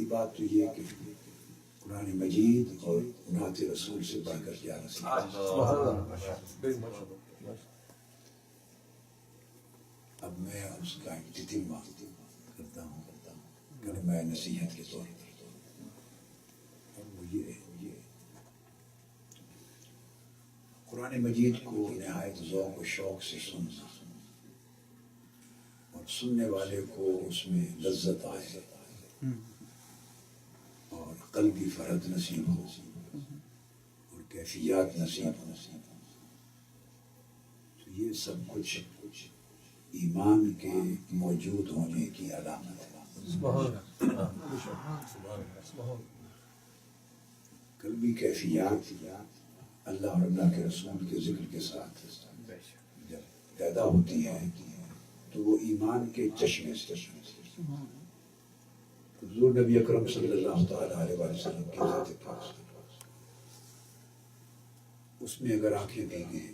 پہلی بات تو یہ کہ قرآن مجید اور نعت رسول سے بڑھ کر کیا نصیحت ہے۔ اب میں اس کا اختتام کرتا ہوں کلمہ نصیحت کے طور پر، اور وہ یہ قرآن مجید کو نہایت ذوق و شوق سے سننا، اور سننے والے کو اس میں لذت آئے اور قلبی فرحت نصیب ہو اور کیفیات نصیب ہو، تو یہ سب کچھ ایمان کے موجود ہونے کی علامت ہے۔ قلبی کیفیات اللہ اور اللہ کے رسول کے ذکر کے ساتھ جب پیدا ہوتی ہیں تو وہ ایمان کے چشمے سے حضور نبی اکرم صلی اللہ تعالیٰ علیہ وسلم کی ذات پاک اس میں اگر آنکھیں بھیگیں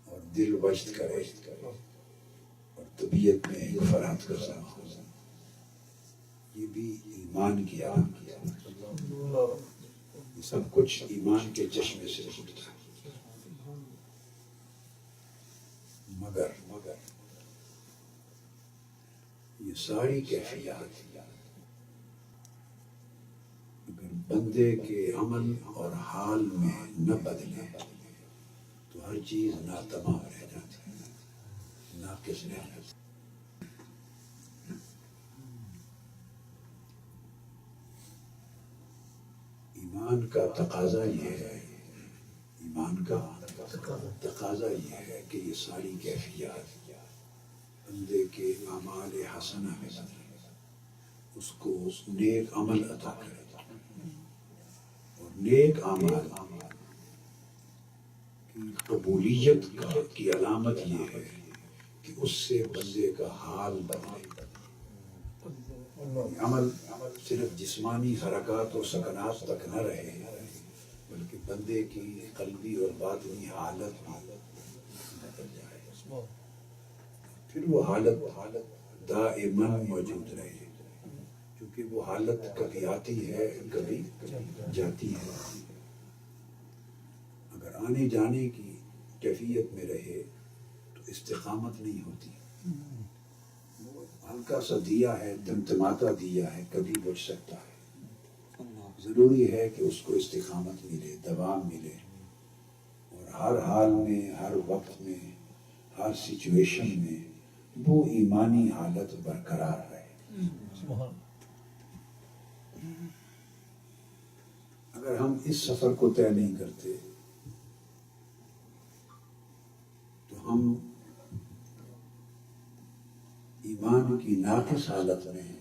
اور دل وجد کرے اور طبیعت میں فرحت کا سما ہو، یہ بھی ایمان کی علامت ہے۔ یہ سب کچھ ایمان کے چشمے سے اٹھتا ہے، مگر یہ ساری کیفیات اگر بندے کے عمل اور حال میں نہ بدلے تو ہر چیز ناتمام رہ جاتی ہے، ناقص رہ جاتی ہے۔ ایمان کا تقاضا یہ ہے، ایمان کا تقاضا یہ ہے کہ یہ ساری کیفیات بندے کے اعمال حسنہ میں بدلے، اس کو نیک عمل عطا کرے، اور نیک اعمال کی قبولیت کی علامت یہ ہے کہ اس سے بندے کا حال بدلے۔ عمل صرف جسمانی حرکات اور سکنات تک نہ رہے، بلکہ بندے کی قلبی اور باطنی حالت بھی بدل جائے، پھر وہ حالت دائماً موجود رہے، کیونکہ وہ حالت کبھی آتی ہے کبھی جاتی ہے۔ اگر آنے جانے کی کیفیت میں رہے تو استقامت نہیں ہوتی، وہ ہلکا سا دیا ہے، دمدماتا دیا ہے، کبھی بجھ سکتا ہے۔ ضروری ہے کہ اس کو استقامت ملے، دوام ملے، اور ہر حال میں، ہر وقت میں، ہر سچویشن میں وہ ایمانی حالت برقرار رہے۔ اگر ہم اس سفر کو طے نہیں کرتے تو ہم ایمان کی ناقص حالت میں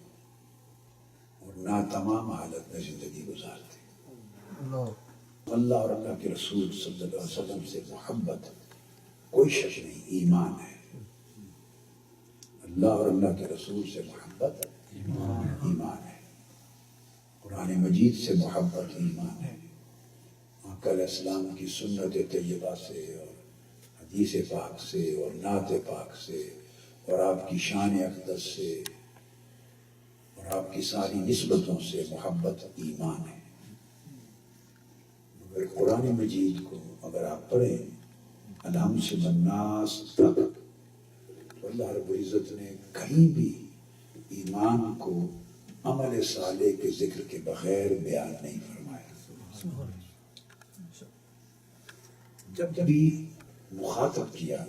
اور ناتمام حالت میں زندگی گزارتے ہیں۔ اللہ اور اللہ کے رسول صلی اللہ علیہ وسلم سے محبت کوئی شک نہیں، ایمان ہے۔ اللہ اور اللہ کے رسول سے محبت ایمان ہے، قرآن مجید سے محبت ایمان ہے، آقا علیہ السلام کی سنت طیبہ سے اور حدیث پاک سے اور نعت پاک سے اور آپ کی شان اقدس سے اور آپ کی ساری نسبتوں سے محبت ایمان ہے۔ مگر قرآن مجید کو اگر آپ پڑھیں الحم سے الناس تک، تو اللہ رب العزت نے کہیں بھی ایمان کو عمل صالح کے ذکر کے بغیر بیان نہیں فرمایا۔ جب بھی مخاطب کیا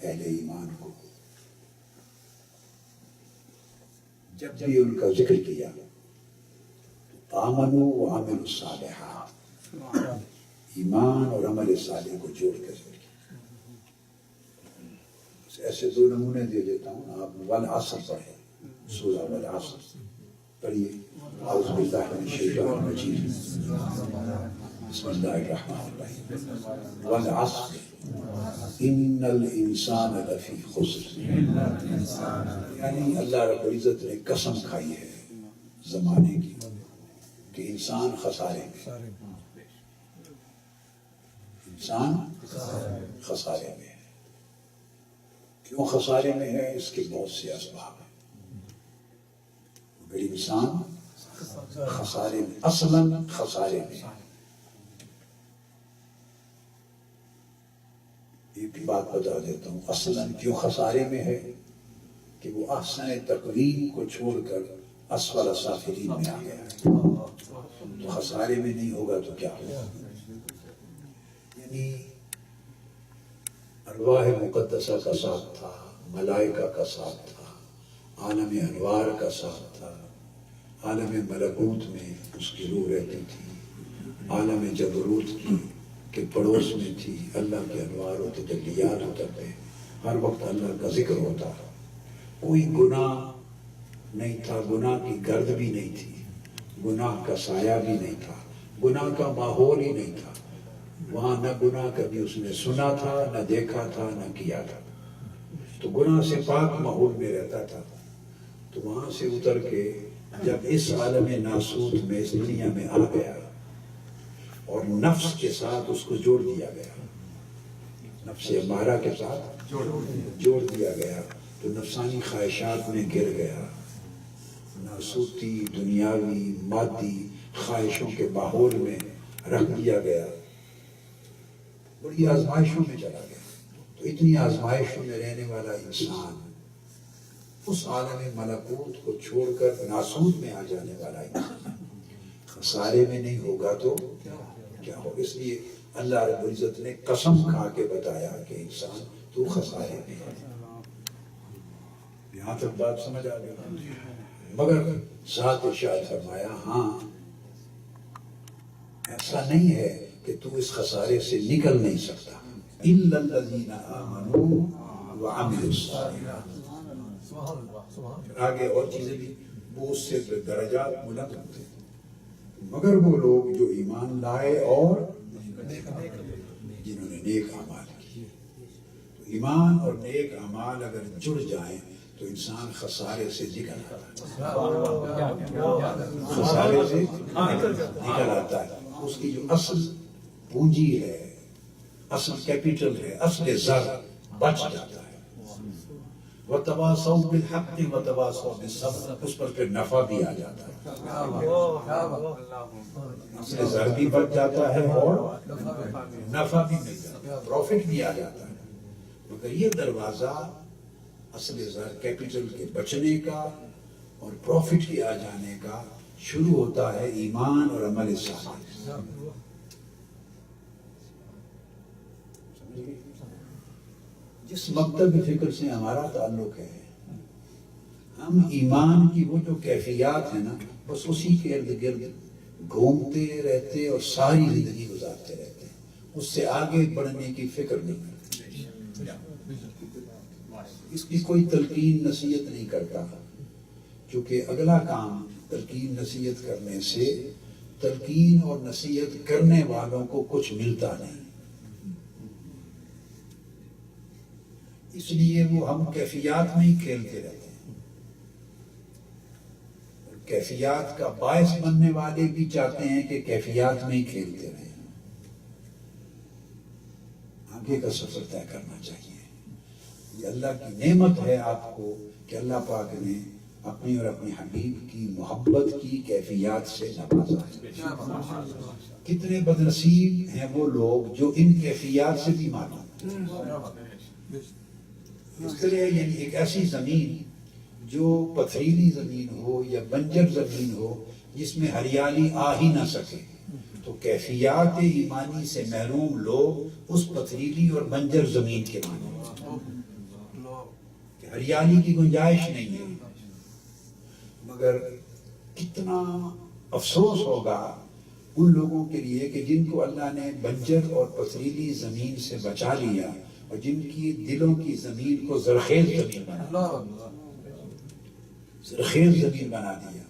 اہل ایمان کو، جب بھی ان کا ذکر کیا، آمنوا وعملوا الصالحات، ایمان اور عمل صالح کو جوڑ کر ذکر کیا۔ ایسے دو نمونے دے دیتا ہوں، آپ والعصر پڑھیں، سورہ والعصر پڑھیے، اعوذ باللہ من الشیطان الرجیم، بسم اللہ الرحمن الرحیم، والعصر ان الانسان لفی خسر، یعنی اللہ رب العزت نے قسم کھائی ہے زمانے کی کہ انسان خسارے میں، انسان خسارے میں ہے۔ کیوں خسارے میں ہے؟ اس کے بہت سے اسباب ہیں، مگر انسان خسارے میں، اصلاً خسارے میں. یہ بھی بات بتا دیتا ہوں اصلاً کیوں خسارے میں ہے کہ وہ احسن تقویم کو چھوڑ کر اسفل سافلین میں آ گیا ہے. تو خسارے میں نہیں ہوگا تو کیا ہوگا؟ یعنی ارواح مقدسہ کا ساتھ تھا، ملائکہ کا ساتھ تھا، عالم انوار کا ساتھ تھا، عالم ملکوت میں اس کی روح رہتی تھی، عالم جبروت کی کے پڑوس میں تھی، اللہ کے انوار و تجلیات اترتے، ہر وقت اللہ کا ذکر ہوتا تھا. کوئی گناہ نہیں تھا، گناہ کی گرد بھی نہیں تھی، گناہ کا سایہ بھی نہیں تھا، گناہ کا ماحول ہی نہیں تھا. وہاں نہ گناہ کبھی اس نے سنا تھا، نہ دیکھا تھا، نہ کیا تھا. تو گناہ سے پاک ماحول میں رہتا تھا. تو وہاں سے اتر کے جب اس عالم ناسوت میں، اس دنیا میں آ گیا اور نفس کے ساتھ اس کو جوڑ دیا گیا، نفس امارہ کے ساتھ جوڑ دیا گیا، تو نفسانی خواہشات میں گر گیا. ناسوتی، دنیاوی، مادی خواہشوں کے ماحول میں رکھ دیا گیا، بڑی آزمائشوں میں چلا گیا. تو اتنی آزمائشوں میں رہنے والا انسان اس عالم ملکوت کو چھوڑ کر ناسوت میں آ جانے والا انسان خسارے میں نہیں ہوگا تو کیا ہوگا؟ اس لیے اللہ رب العزت نے قسم کھا کے بتایا کہ انسان تو خسارے میں ہے. یہاں تک بات سمجھ آ گئی. مگر ذات ارشاد فرمایا ہاں ایسا نہیں ہے کہ تو اس خسارے سے نکل نہیں سکتا. الا الذین آمنوا وعملوا الصالحات. آگے اور چیزیں بھی وہ اس سے درجات بلند ہوتے ہیں. مگر وہ لوگ جو ایمان لائے اور جنہوں نے نیک اعمال کیے. تو ایمان اور نیک اعمال اگر جڑ جائیں تو انسان خسارے سے نکل آتا ہے. خسارے سے نکل آتا ہے. اس کی جو اصل پونجی ہے، اصل کیپیٹل ہے، اصل زر بچ جاتا ہے. وَتَوَاصَوْا بِالْحَقِّ وَتَوَاصَوْا بِالصَّبْرِ. اس پر پھر نفع بھی آ جاتا ہے. اصل زر بھی بچ جاتا ہے اور نفع بھی مل جاتا ہے، پروفٹ بھی آ جاتا ہے. مگر یہ دروازہ اصل زر کیپیٹل کے بچنے کا اور پروفٹ کے آ جانے کا شروع ہوتا ہے ایمان اور عمل صالح. جس مکتب فکر سے ہمارا تعلق ہے، ہم ایمان کی وہ جو کیفیات ہیں نا، بس اسی کے ارد گرد گھومتے رہتے اور ساری زندگی گزارتے رہتے ہیں. اس سے آگے بڑھنے کی فکر نہیں کرتے. اس کی کوئی تلقین نصیحت نہیں کرتا، کیونکہ اگلا کام تلقین نصیحت کرنے سے تلقین اور نصیحت کرنے والوں کو کچھ ملتا نہیں. اس لیے وہ ہم کیفیات میں ہی کھیلتے رہتے ہیں. کیفیات کا باعث بننے والے بھی چاہتے ہیں کہ کیفیات میں ہی کھیلتے رہیں. آگے کا سفر طے کرنا چاہیے. یہ اللہ کی نعمت ہے آپ کو کہ اللہ پاک نے اپنی اور اپنے حبیب کی محبت کی کیفیات سے نوازا ہے. کتنے بدنصیب ہیں وہ لوگ جو ان کیفیات سے بھی معلوم. اس طرح یعنی ایک ایسی زمین جو پتھریلی زمین ہو یا بنجر زمین ہو جس میں ہریالی آ ہی نہ سکے، تو کیفیات ایمانی سے محروم لوگ اس پتھریلی اور بنجر زمین کے مانتے کہ ہریالی کی گنجائش نہیں ہے. مگر کتنا افسوس ہوگا ان لوگوں کے لیے کہ جن کو اللہ نے بنجر اور پتھریلی زمین سے بچا لیا اور جن کی دلوں کی زمین کو زرخیز زمین بنا دیا،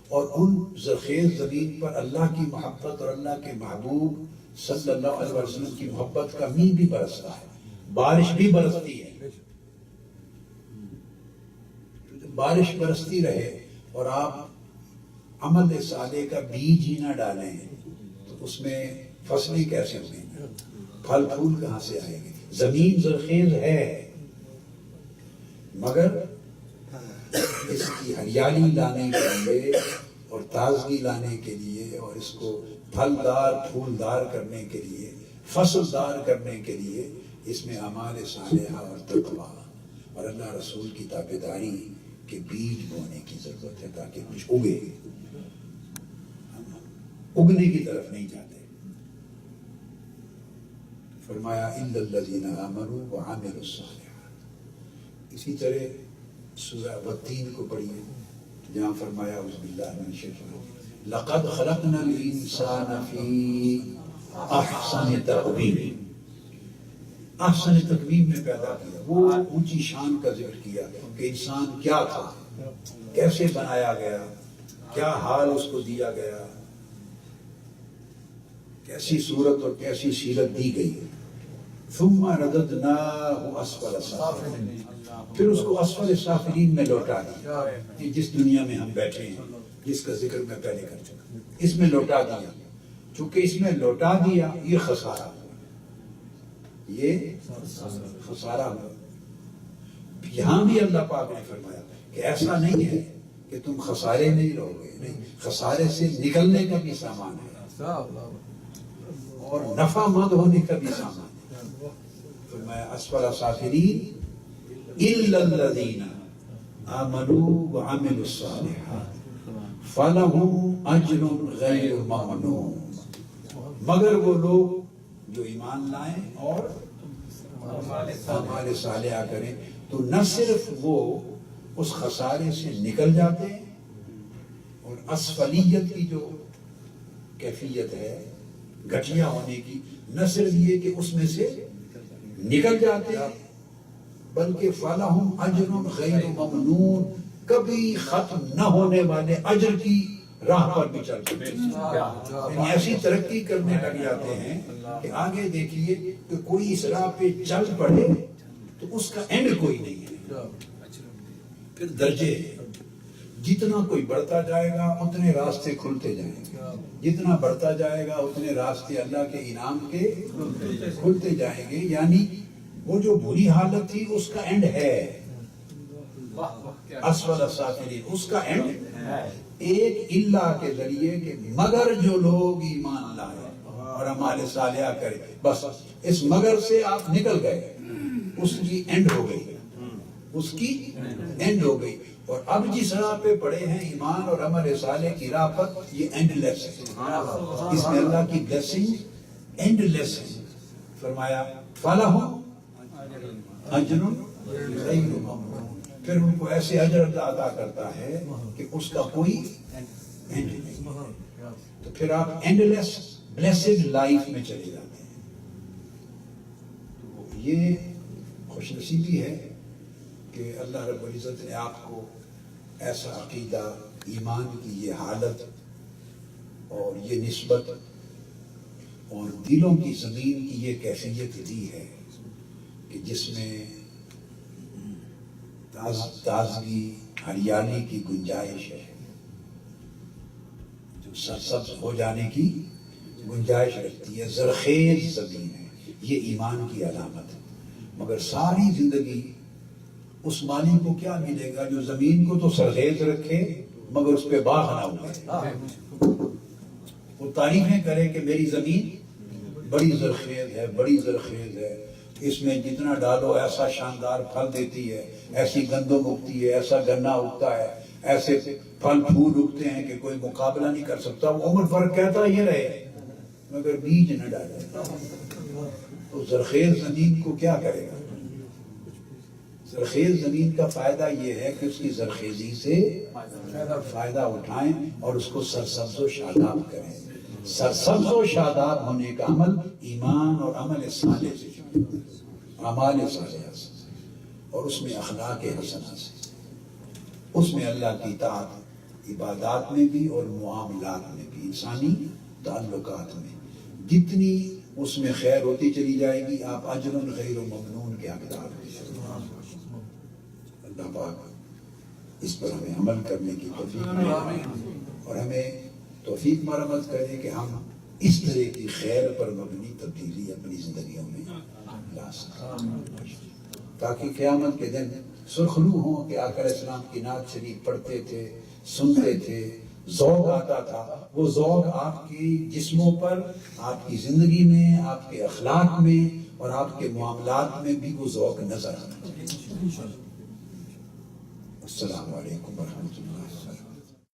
اور ان زرخیز زمین پر اللہ کی محبت اور اللہ کے محبوب صلی اللہ علیہ وسلم کی محبت کا مینہ بھی برستا ہے، بارش بھی برستی ہے. بارش برستی رہے اور آپ عمل صالح کا بیج ہی نہ ڈالیں تو اس میں فصلیں کیسے ہوئیں گی، پھل پھول کہاں سے آئیں گے. زمین زرخیز ہے مگر اس کی ہریالی لانے کے لیے اور تازگی لانے کے لیے اور اس کو پھلدار پھولدار کرنے کے لیے فصلدار کرنے کے لیے اس میں اعمال صالحہ اور تقویٰ اور اللہ رسول کی تابعداری کے بیج بونے کی ضرورت ہے تاکہ کچھ اگے. ہم اگنے کی طرف نہیں جاتے. فرمایا الا الذین آمنوا وعملوا الصالحات. اسی طرح سورہ والتین کو پڑھیے جہاں فرمایا اعوذ باللہ من الشیطان الرجیم لقد خلقنا الانسان فی احسن تقویم. احسن تقویم میں پیدا کیا. وہ اونچی شان کا ذکر کیا کہ انسان کیا تھا, کیسے بنایا گیا, کیا حال اس کو دیا گیا, کیسی صورت اور کیسی سیرت دی گئی. ثم رددناہ اسفل سافلین. پھر اس کو اسفل سافلین میں لوٹا دیا. یہ جس دنیا میں ہم بیٹھے ہیں جس کا ذکر میں پہلے کر چکا, اس میں لوٹا دیا. چونکہ اس میں لوٹا دیا یہ خسارہ, یہ خسارہ ہوا. یہاں بھی اللہ پاک نے فرمایا کہ ایسا نہیں ہے کہ تم خسارے میں ہی رہو گے, نہیں, خسارے سے نکلنے کا بھی سامان ہے اور نفع مند ہونے کا بھی سامان ہے. فرمایا اسفل سافلین الا الذین آمنوا وعملوا الصالحات فلہم اجر غیر ممنون. مگر وہ لوگ جو ایمان لائیں اور اعمال صالحہ کریں تو نہ صرف وہ اس خسارے سے نکل جاتے ہیں اور اسفلیت کی جو کیفیت ہے گٹھیا ہونے کی, نہ صرف یہ کہ اس میں سے نکل جاتے ہیں بلکہ فلہم اجر غیر ممنون, کبھی ختم نہ ہونے والے اجر کی راہ پر بھی چلتے ہیں. ایسی ترقی کرنے لگ جاتے ہیں کہ آگے دیکھیے کہ کوئی اس راہ پہ چل پڑے تو اس کا اینڈ کوئی نہیں ہے. پھر درجے, جتنا کوئی بڑھتا جائے گا اتنے راستے کھلتے جائیں گے, جتنا بڑھتا جائے گا اتنے راستے اللہ کے انعام کے کھلتے جائیں گے. یعنی وہ جو بری حالت تھی اس کا اینڈ ہے. اسفل السافلین اس کا اینڈ ایک اللہ کے ذریعے کہ مگر جو لوگ ایمان لائے اور اعمال صالحہ کرے, بس اس مگر سے آپ نکل گئے, اس کی اینڈ ہو گئی, اس کی اینڈ ہو گئی. اور اب جس راہ پہ پڑے ہیں ایمان اور عمل صالح کی راہ پر, یہ اینڈ لیس ہے. اس میں اللہ کی بلیسنگ اینڈ لیس ہے. فرمایا فلہم اجر غیر ممنون. پھر ان کو ایسے اجر عطا کرتا ہے کہ اس کا کوئی اینڈ نہیں ہے. تو پھر آپ اینڈ لیس بلیسڈ لائف میں چلے جاتے ہیں. تو یہ خوش نصیبی ہے کہ اللہ رب العزت نے آپ کو ایسا عقیدہ, ایمان کی یہ حالت اور یہ نسبت اور دلوں کی زمین کی یہ کیفیت دی ہے کہ جس میں تازگی ہریالی کی گنجائش ہے, جو سرسبز ہو جانے کی گنجائش رکھتی ہے, زرخیز زمین ہے. یہ ایمان کی علامت ہے. مگر ساری زندگی اس مالی کو کیا ملے گا جو زمین کو تو سرخیز رکھے مگر اس پہ باغ نہ ہو. وہ تعریفیں کرے کہ میری زمین بڑی زرخیز ہے, بڑی زرخیز ہے, اس میں جتنا ڈالو ایسا شاندار پھل دیتی ہے, ایسی گندم اگتی ہے, ایسا گنا اگتا ہے, ایسے پھل پھول اگتے ہیں کہ کوئی مقابلہ نہیں کر سکتا. وہ عمر فرق کہتا یہ رہے مگر بیج نہ ڈالے تو زرخیز زمین کو کیا کرے گا. زرخیز زمین کا فائدہ یہ ہے کہ اس کی زرخیزی سے فائدہ اٹھائیں اور اس کو سرسبز و شاداب کریں. سرسبز و شاداب ہونے کا عمل ایمان اور عمل صالح سے, اعمال صالحہ سے, اور اس میں اخلاق حسنہ سے, اس میں اللہ کی اطاعت عبادات میں بھی اور معاملات میں بھی, انسانی تعلقات میں جتنی اس میں خیر ہوتی چلی جائے گی آپ اجر غیر ممنون کے حقدار ہیں. اللہ پاک اس پر ہمیں عمل کرنے کی توفیق دے اور ہمیں توفیق مرمت کرے کہ ہم اس طرح کی خیر پر مبنی تبدیلی اپنی زندگیوں میں لا سکیں تاکہ قیامت کے دن سرخرو ہوں کہ آقا علیہ السلام کی نعت شریف پڑھتے تھے, سنتے تھے, ذوق آتا تھا، وہ ذوق آپ کی جسموں پر، آپ کی زندگی میں، آپ کے اخلاق میں اور آپ کے معاملات میں بھی وہ ذوق نظر آتا ہے۔ السلام علیکم ورحمۃ اللہ وبرکاتہ۔